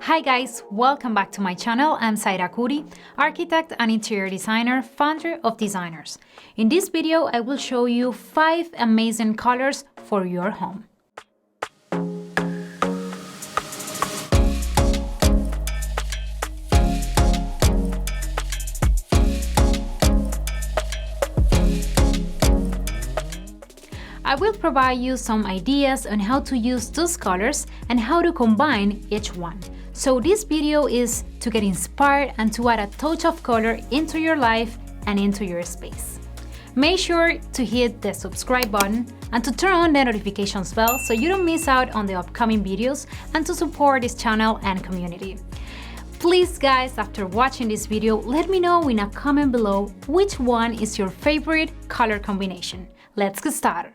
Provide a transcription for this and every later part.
Hi guys, welcome back to my channel. I'm Zahira, architect and interior designer, founder of D.Signers. In this video, I will show you 5 amazing colors for your home. I will provide you some ideas on how to use those colors and how to combine each one. So this video is to get inspired and to add a touch of color into your life and into your space. Make sure to hit the subscribe button and to turn on the notifications bell so you don't miss out on the upcoming videos and to support this channel and community. Please guys, after watching this video, let me know in a comment below which one is your favorite color combination. Let's get started.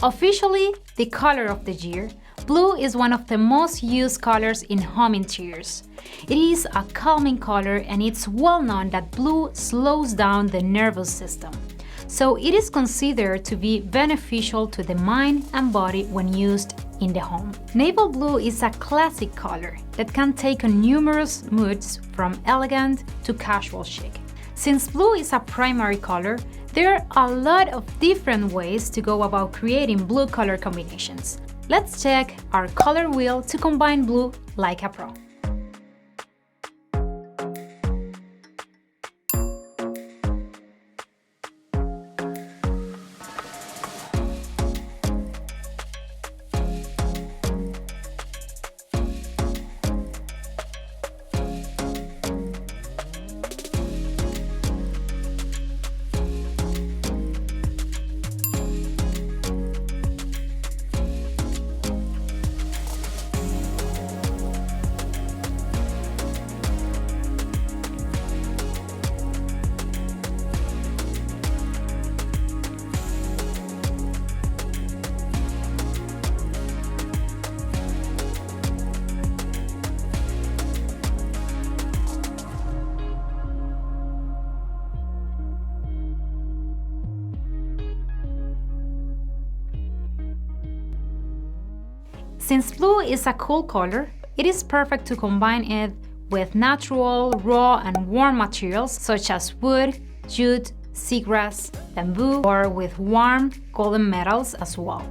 Officially, the color of the year, blue is one of the most used colors in home interiors. It is a calming color and it's well known that blue slows down the nervous system. So it is considered to be beneficial to the mind and body when used in the home. Naval blue is a classic color that can take on numerous moods from elegant to casual chic. Since blue is a primary color, there are a lot of different ways to go about creating blue color combinations. Let's check our color wheel to combine blue like a pro. Since blue is a cool color, it is perfect to combine it with natural, raw, and warm materials such as wood, jute, seagrass, bamboo, or with warm golden metals as well.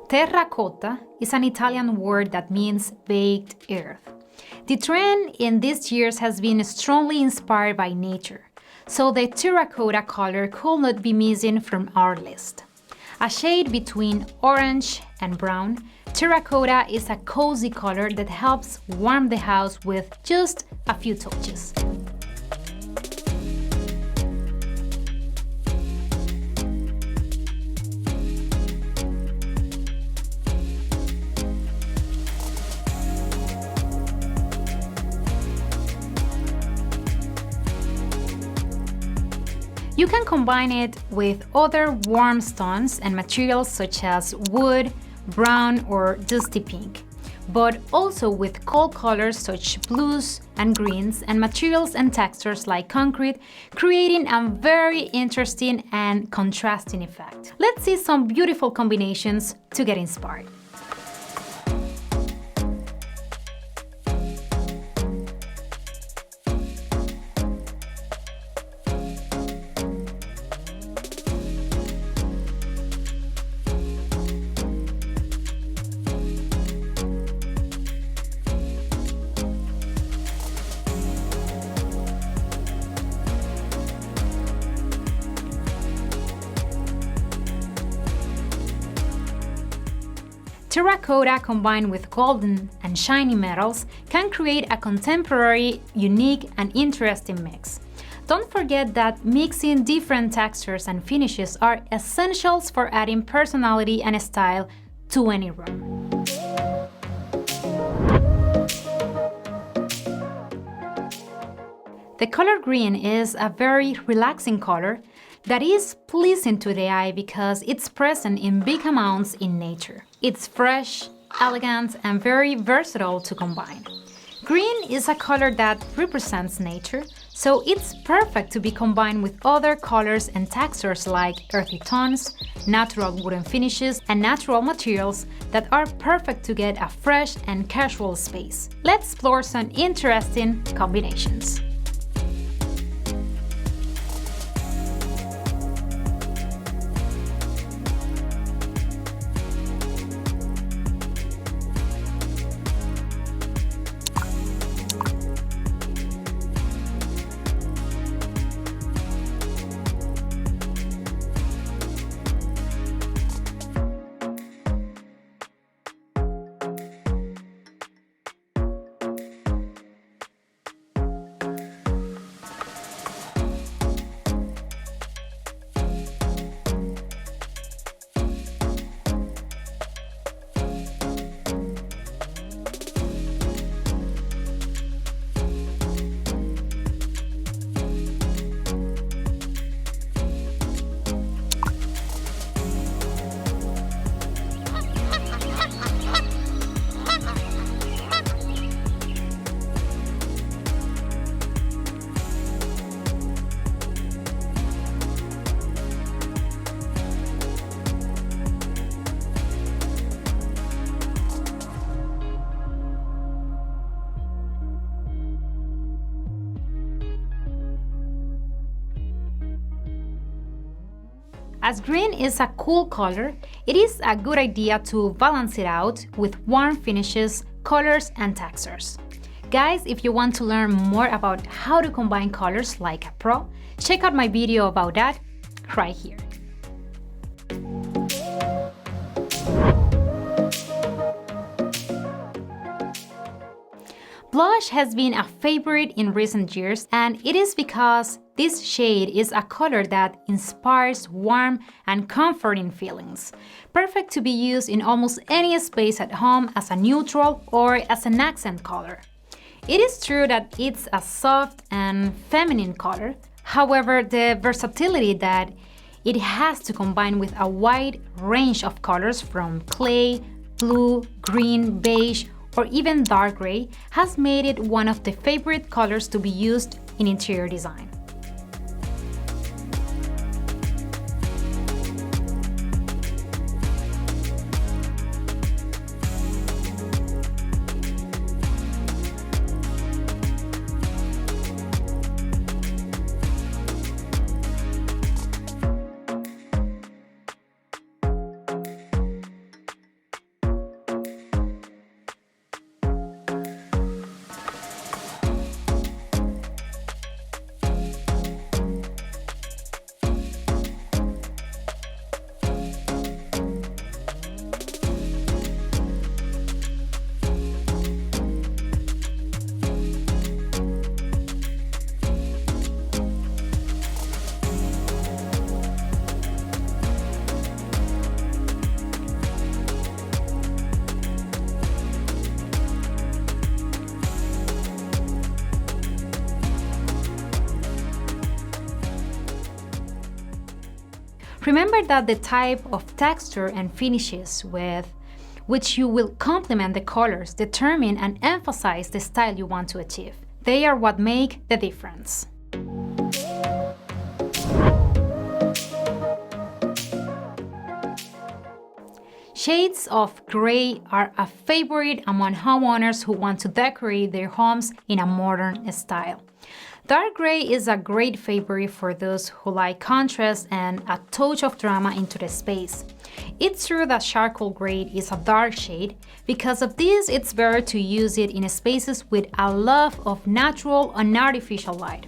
Terracotta is an Italian word that means baked earth. The trend in these years has been strongly inspired by nature, so the terracotta color could not be missing from our list. A shade between orange and brown, terracotta is a cozy color that helps warm the house with just a few touches. You can combine it with other warm stones and materials such as wood, brown, or dusty pink, but also with cold colors such as blues and greens and materials and textures like concrete, creating a very interesting and contrasting effect. Let's see some beautiful combinations to get inspired. Terracotta combined with golden and shiny metals can create a contemporary, unique, and interesting mix. Don't forget that mixing different textures and finishes are essentials for adding personality and style to any room. The color green is a very relaxing color that is pleasing to the eye because it's present in big amounts in nature. It's fresh, elegant, and very versatile to combine. Green is a color that represents nature, so it's perfect to be combined with other colors and textures like earthy tones, natural wooden finishes, and natural materials that are perfect to get a fresh and casual space. Let's explore some interesting combinations. As green is a cool color, it is a good idea to balance it out with warm finishes, colors, and textures. Guys, if you want to learn more about how to combine colors like a pro, check out my video about that right here. Blush has been a favorite in recent years, and it is because this shade is a color that inspires warm and comforting feelings, perfect to be used in almost any space at home as a neutral or as an accent color. It is true that it's a soft and feminine color, however, the versatility that it has to combine with a wide range of colors from clay, blue, green, beige, or even dark gray has made it one of the favorite colors to be used in interior design. Remember that the type of texture and finishes with which you will complement the colors determine and emphasize the style you want to achieve. They are what make the difference. Shades of gray are a favorite among homeowners who want to decorate their homes in a modern style. Dark gray is a great favorite for those who like contrast and a touch of drama into the space. It's true that charcoal gray is a dark shade. Because of this, it's better to use it in spaces with a lot of natural and artificial light.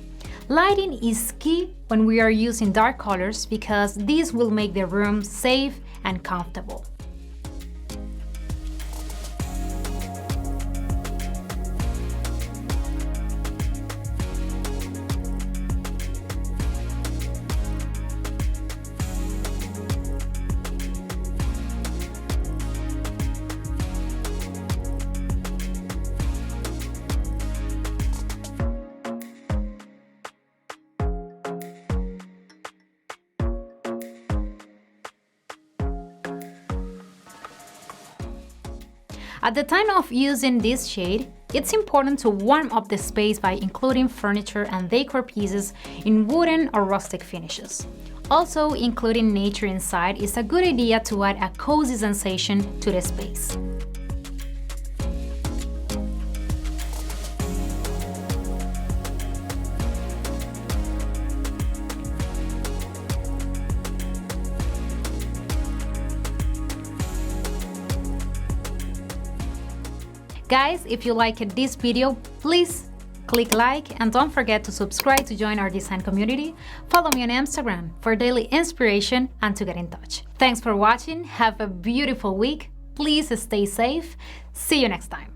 Lighting is key when we are using dark colors because this will make the room safe and comfortable. At the time of using this shade, it's important to warm up the space by including furniture and decor pieces in wooden or rustic finishes. Also, including nature inside is a good idea to add a cozy sensation to the space. Guys, if you liked this video, please click like and don't forget to subscribe to join our design community. Follow me on Instagram for daily inspiration and to get in touch. Thanks for watching. Have a beautiful week. Please stay safe. See you next time.